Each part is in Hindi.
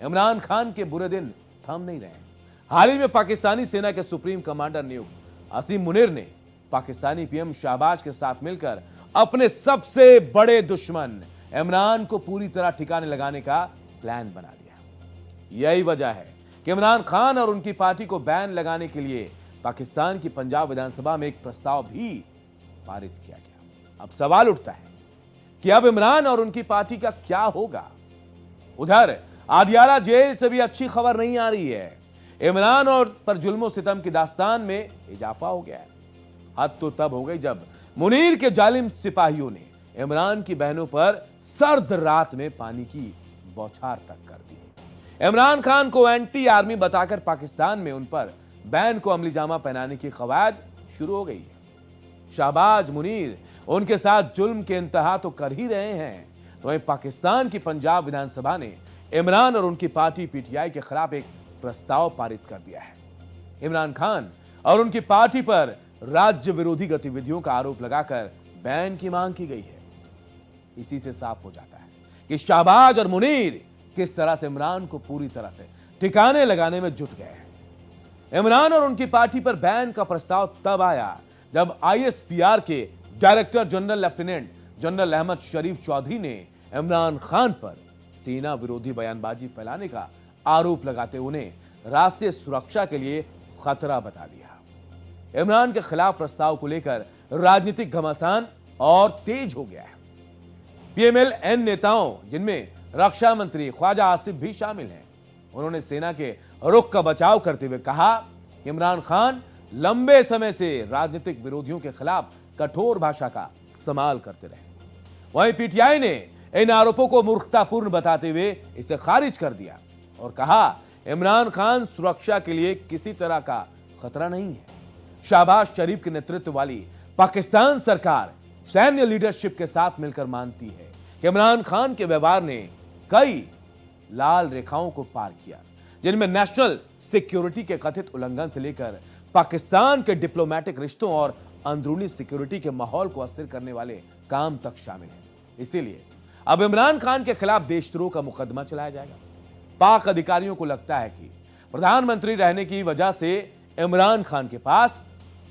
इमरान खान के बुरे दिन थम नहीं रहे। हाल ही में पाकिस्तानी सेना के सुप्रीम कमांडर नियुक्त असीम मुनीर ने पाकिस्तानी पीएम शहबाज के साथ मिलकर अपने सबसे बड़े दुश्मन इमरान को पूरी तरह ठिकाने लगाने का प्लान बना लिया। यही वजह है कि इमरान खान और उनकी पार्टी को बैन लगाने के लिए पाकिस्तान की पंजाब विधानसभा में एक प्रस्ताव भी पारित किया गया। अब सवाल उठता है कि अब इमरान और उनकी पार्टी का क्या होगा। उधर आदियाला जेल से भी अच्छी खबर नहीं आ रही है। इमरान और पर जुल्मो सितम की दास्तान में इजाफा हो गया है। हद तो तब हो गई जब मुनीर के जालिम सिपाहियों ने इमरान की बहनों पर सर्द रात में पानी की बौछार तक कर दी। इमरान खान को एंटी आर्मी बताकर पाकिस्तान में उन पर बैन को अमली जामा पहनाने की कवायद शुरू हो गई है। शहबाज मुनीर उनके साथ जुल्म के इंतहा तो कर ही रहे हैं, तो वहीं पाकिस्तान की पंजाब विधानसभा ने इमरान और उनकी पार्टी पीटीआई के खिलाफ एक प्रस्ताव पारित कर दिया है। इमरान खान और उनकी पार्टी पर राज्य विरोधी गतिविधियों का आरोप लगाकर बैन की मांग की गई है। इसी से साफ हो जाता है कि शहबाज और मुनीर किस तरह से इमरान को पूरी तरह से ठिकाने लगाने में जुट गए हैं। इमरान और उनकी पार्टी पर बैन का प्रस्ताव तब आया जब आईएसपीआर के director general lieutenant general Ahmed Sharif Chaudhry ने इमरान खान पर सेना विरोधी बयानबाजी फैलाने का आरोप लगाते उन्हें राष्ट्रीय सुरक्षा के लिए खतरा बता दिया। इमरान के खिलाफ प्रस्ताव को लेकर राजनीतिक घमासान और तेज हो गया है। पीएमएल-एन नेताओं, जिनमें रक्षा मंत्री ख्वाजा आसिफ भी शामिल हैं, उन्होंने सेना के रुख का बचाव करते हुए कहा कि इमरान खान लंबे समय से राजनीतिक विरोधियों के खिलाफ कठोर भाषा का इस्तेमाल करते रहे। वहीं पीटीआई ने इन आरोपों को मूर्खतापूर्ण बताते हुए इसे खारिज कर दिया और कहा इमरान खान सुरक्षा के लिए किसी तरह का खतरा नहीं है। शहबाज शरीफ के नेतृत्व वाली पाकिस्तान सरकार सैन्य लीडरशिप के साथ मिलकर मानती है कि इमरान खान के व्यवहार ने कई लाल रेखाओं को पार किया, जिनमें नेशनल सिक्योरिटी के कथित उल्लंघन से लेकर पाकिस्तान के डिप्लोमेटिक रिश्तों और अंदरूनी सिक्योरिटी के माहौल को अस्थिर करने वाले काम तक शामिल है। इसीलिए अब इमरान खान के खिलाफ देशद्रोह का मुकदमा चलाया जाएगा। पाक अधिकारियों को लगता है कि प्रधानमंत्री रहने की वजह से इमरान खान के पास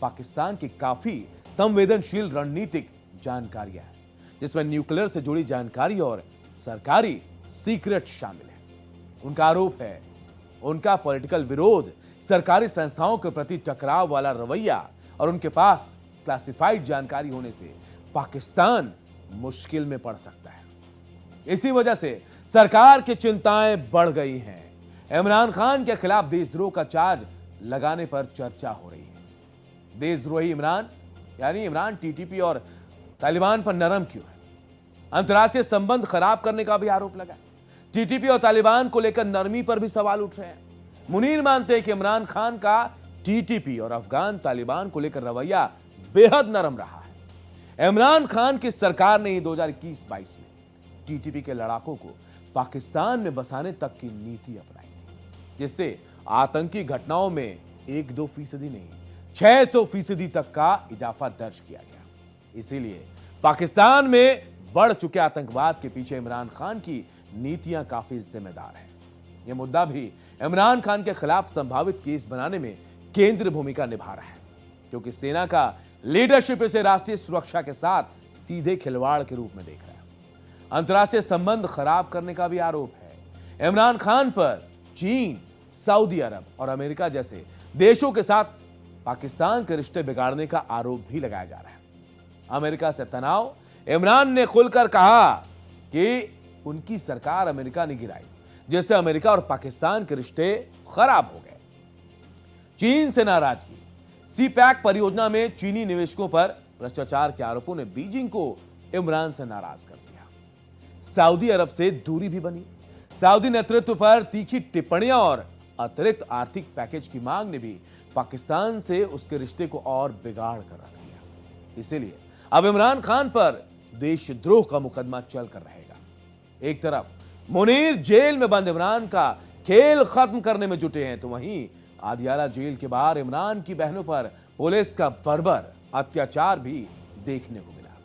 पाकिस्तान की काफी संवेदनशील रणनीतिक जानकारियां हैं, जिसमें न्यूक्लियर से जुड़ी जानकारी और सरकारी सीक्रेट शामिल है। उनका आरोप है उनका पॉलिटिकल विरोध, सरकारी संस्थाओं के प्रति टकराव वाला रवैया और उनके पास क्लासिफाइड जानकारी होने से पाकिस्तान मुश्किल में पड़ सकता है। इसी वजह से सरकार की चिंताएं बढ़ गई हैं। इमरान खान के खिलाफ देशद्रोह का चार्ज लगाने पर चर्चा हो रही है। देशद्रोही इमरान यानी इमरान टीटीपी और तालिबान पर नरम क्यों है? अंतर्राष्ट्रीय संबंध खराब करने का भी आरोप लगा। टीटीपी और तालिबान को लेकर नरमी पर भी सवाल उठ रहे हैं। मुनीर मानते हैं कि इमरान खान का टीटीपी और अफगान तालिबान को लेकर रवैया बेहद नरम रहा है। इमरान खान की सरकार ने ही 2021-22 में टीटीपी के लड़ाकों को पाकिस्तान में बसाने तक की नीति अपनाई थी, जिससे आतंकी घटनाओं में 1-2% नहीं 600% तक का इजाफा दर्ज किया गया। इसीलिए पाकिस्तान में बढ़ चुके आतंकवाद के पीछे इमरान खान की नीतियां काफी जिम्मेदार हैं। यह मुद्दा भी इमरान खान के खिलाफ संभावित केस बनाने में केंद्रीय भूमिका निभा रहा है, क्योंकि सेना का लीडरशिप इसे राष्ट्रीय सुरक्षा के साथ सीधे खिलवाड़ के रूप में देख रहा है। अंतर्राष्ट्रीय संबंध खराब करने का भी आरोप है। इमरान खान पर चीन, सऊदी अरब और अमेरिका जैसे देशों के साथ पाकिस्तान के रिश्ते बिगाड़ने का आरोप भी लगाया जा रहा है। अमेरिका से तनाव, इमरान ने खुलकर कहा कि उनकी सरकार अमेरिका ने गिराई, जिससे अमेरिका और पाकिस्तान के रिश्ते खराब हो गए। चीन से नाराजगी, सी-पैक परियोजना में चीनी निवेशकों पर भ्रष्टाचार के आरोपों ने बीजिंग को इमरान से नाराज कर दिया। सऊदी अरब से दूरी भी बनी। सऊदी नेतृत्व पर तीखी टिप्पणियां और अतिरिक्त आर्थिक पैकेज की मांग ने भी पाकिस्तान से उसके रिश्ते को और बिगाड़ कर रख दिया। इसीलिए अब इमरान खान पर देशद्रोह का मुकदमा चलकर रहेगा। एक तरफ मुनीर जेल में बंद इमरान का खेल खत्म करने में जुटे हैं, तो वहीं आदियाला जेल के बाहर इमरान की बहनों पर पुलिस का बर्बर अत्याचार भी देखने को मिला।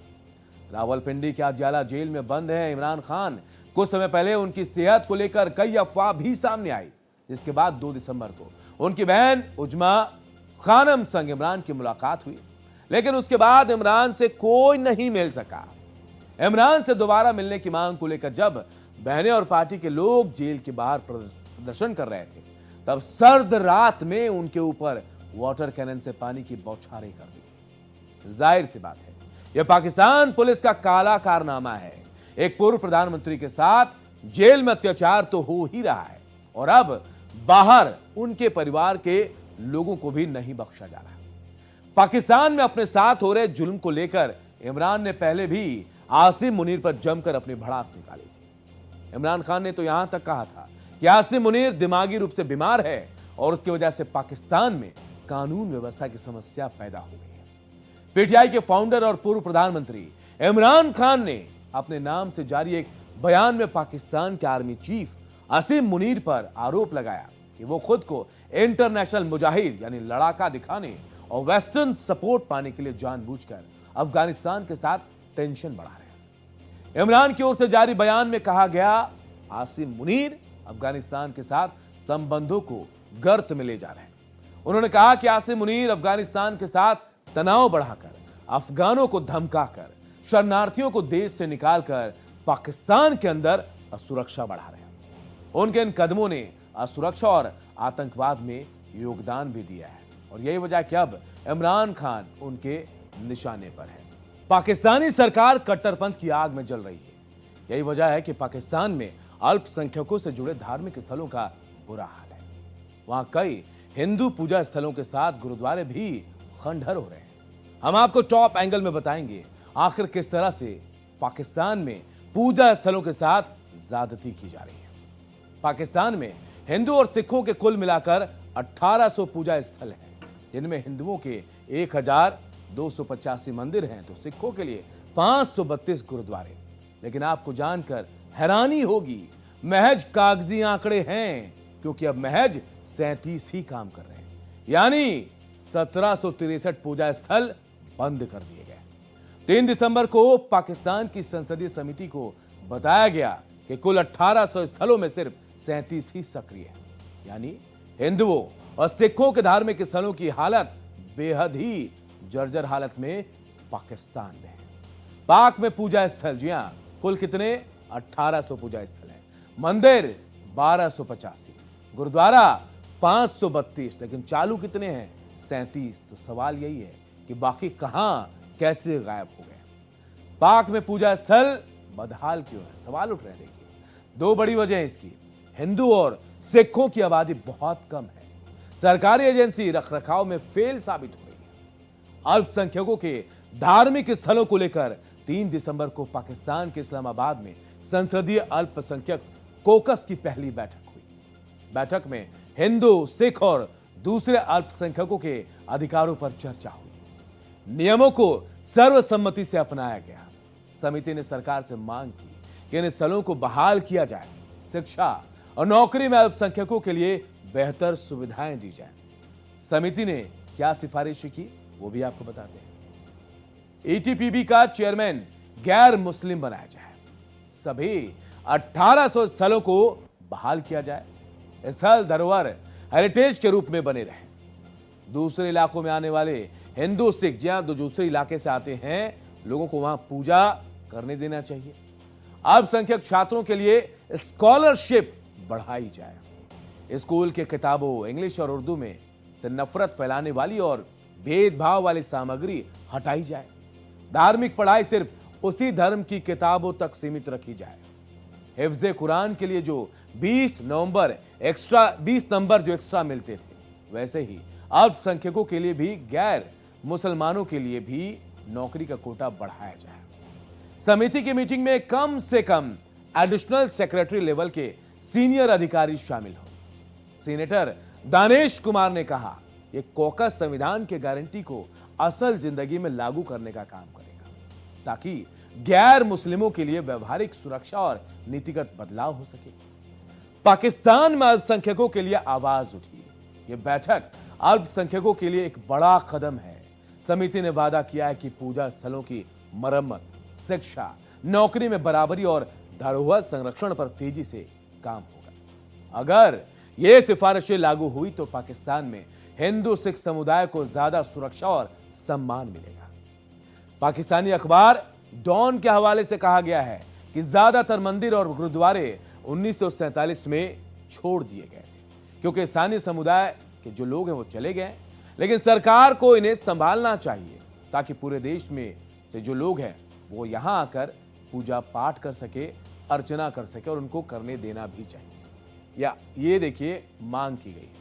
रावलपिंडी के आदियाला जेल में बंद है इमरान खान, कुछ समय पहले उनकी सेहत को लेकर कई अफवाह भी सामने आई, जिसके बाद 2 दिसंबर को उनकी बहन उजमा खानम संग इमरान की मुलाकात हुई, लेकिन उसके बाद इमरान से कोई नहीं मिल सका। इमरान से दोबारा मिलने की मांग को लेकर जब बहनें और पार्टी के लोग जेल के बाहर प्रदर्शन कर रहे थे, तब सर्द रात में उनके ऊपर वाटर कैनन से पानी की बौछारें कर दी। जाहिर सी बात है, यह पाकिस्तान पुलिस का काला कारनामा है। एक पूर्व प्रधानमंत्री के साथ जेल में अत्याचार तो हो ही रहा है और अब बाहर उनके परिवार के लोगों को भी नहीं बख्शा जा रहा। पाकिस्तान में अपने साथ हो रहे जुल्म को लेकर इमरान ने पहले भी आसिम मुनीर पर जमकर अपनी भड़ास निकाली थी। इमरान खान ने तो यहां तक कहा था कि आसिम मुनीर दिमागी रूप से बीमार है और उसकी वजह से पाकिस्तान में कानून व्यवस्था की समस्या पैदा हो गई है। पीटीआई के फाउंडर और पूर्व प्रधानमंत्री इमरान खान ने अपने नाम से जारी एक बयान में पाकिस्तान के आर्मी चीफ आसिम मुनीर पर आरोप लगाया कि वो खुद को इंटरनेशनल मुजाहिद यानी लड़ाका दिखाने और वेस्टर्न सपोर्ट पाने के लिए जानबूझकर अफगानिस्तान के साथ टेंशन बढ़ा रहे हैं। इमरान की ओर से जारी बयान में कहा गया, आसिम मुनीर अफगानिस्तान के साथ संबंधों को गर्त में ले जा रहे हैं। उन्होंने कहा कि आसिम मुनीर अफगानिस्तान के साथ तनाव बढ़ाकर, अफगानों को धमकाकर, शरणार्थियों को देश से निकालकर पाकिस्तान के अंदर असुरक्षा बढ़ा रहे हैं। उनके इन कदमों ने असुरक्षा और आतंकवाद में योगदान भी दिया है और यही वजह कि अब इमरान खान उनके निशाने पर है। पाकिस्तानी सरकार कट्टरपंथ की आग में जल रही है। यही वजह है कि पाकिस्तान में अल्पसंख्यकों से जुड़े धार्मिक स्थलों का बुरा हाल है। वहां कई हिंदू पूजा स्थलों के साथ गुरुद्वारे भी खंडहर हो रहे हैं। हम आपको टॉप एंगल में बताएंगे आखिर किस तरह से पाकिस्तान में पूजा स्थलों के साथ ज्यादती की जा रही है। पाकिस्तान में हिंदू और सिखों के कुल मिलाकर 1800 पूजा स्थल हैं, जिनमें हिंदुओं के 1285 मंदिर हैं तो सिखों के लिए 532 गुरुद्वारे। लेकिन आपको जानकर हैरानी होगी, महज कागजी आंकड़े हैं, क्योंकि अब महज 37 ही काम कर रहे हैं, यानी 1763 पूजा स्थल बंद कर दिए गए। 3 दिसंबर को पाकिस्तान की संसदीय समिति को बताया गया कि कुल 1800 स्थलों में सिर्फ 37 ही सक्रिय है, यानी हिंदुओं और सिखों के धार्मिक स्थलों की हालत बेहद ही जर्जर हालत में पाकिस्तान में है। पाक में पूजा स्थल, जी हां, कुल कितने? 1800 पूजा स्थल हैं, मंदिर 1285, गुरुद्वारा 532, लेकिन चालू कितने हैं? 37। तो सवाल यही है कि बाकी कहां कैसे गायब हो गए? पाक में पूजा स्थल बदहाल क्यों है? सवाल उठ रहे हैं। देखिए, 2 बड़ी वजह है इसकी। हिंदू और सिखों की आबादी बहुत कम है, सरकारी एजेंसी रखरखाव में फेल साबित हो रही है। अल्पसंख्यकों के धार्मिक स्थलों को लेकर 3 दिसंबर को पाकिस्तान के इस्लामाबाद में संसदीय अल्पसंख्यक कोकस की पहली बैठक हुई। बैठक में हिंदू, सिख और दूसरे अल्पसंख्यकों के अधिकारों पर चर्चा हुई। नियमों को सर्वसम्मति से अपनाया गया। समिति ने सरकार से मांग की कि इन स्थलों को बहाल किया जाए, शिक्षा और नौकरी में अल्पसंख्यकों के लिए बेहतर सुविधाएं दी जाए। समिति ने क्या सिफारिशें की वो भी आपको बताते हैं। ईटीपीबी का चेयरमैन गैर मुस्लिम बनाया जाए, सभी 1800 स्थलों को बहाल किया जाए, स्थल धरोहर हेरिटेज के रूप में बने रहे। दूसरे इलाकों में आने वाले हिंदू, सिख जहां दूसरे इलाके से आते हैं, लोगों को वहां पूजा करने देना चाहिए। अल्पसंख्यक छात्रों के लिए स्कॉलरशिप बढ़ाई जाए। स्कूल के किताबों इंग्लिश और उर्दू में से नफरत फैलाने वाली और भेदभाव वाली सामग्री हटाई जाए। धार्मिक पढ़ाई सिर्फ उसी धर्म की किताबों तक सीमित रखी जाए। हिफ्ज़े कुरान के लिए जो 20 नंबर जो एक्स्ट्रा मिलते थे, वैसे ही अल्पसंख्यकों के लिए भी, गैर मुसलमानों के लिए भी नौकरी का कोटा बढ़ाया जाए। समिति की मीटिंग में कम से कम एडिशनल सेक्रेटरी लेवल के सीनियर अधिकारी शामिल हो। सीनेटर दानेश कुमार ने कहा, यह कॉकस संविधान के गारंटी को असल जिंदगी में लागू करने का काम करेगा, ताकि गैर मुस्लिमों के लिए व्यवहारिक सुरक्षा और नीतिगत बदलाव हो सके। पाकिस्तान में अल्पसंख्यकों के लिए आवाज उठी। यह बैठक अल्पसंख्यकों के लिए एक बड़ा कदम है। समिति ने वादा किया है कि पूजा स्थलों की मरम्मत, शिक्षा, नौकरी में बराबरी और धरोहर संरक्षण पर तेजी से काम होगा। अगर ये सिफारिशें लागू हुई तो पाकिस्तान में हिंदू सिख समुदाय को ज्यादा सुरक्षा और सम्मान मिलेगा। पाकिस्तानी अखबार डॉन के हवाले से कहा गया है कि ज्यादातर मंदिर और गुरुद्वारे 1947 में छोड़ दिए गए थे क्योंकि स्थानीय समुदाय के जो लोग हैं वो चले गए, लेकिन सरकार को इन्हें संभालना चाहिए ताकि पूरे देश में से जो लोग हैं वो यहां आकर पूजा पाठ कर सके, अर्चना कर सके और उनको करने देना भी चाहिए। या ये देखिए मांग की गई है।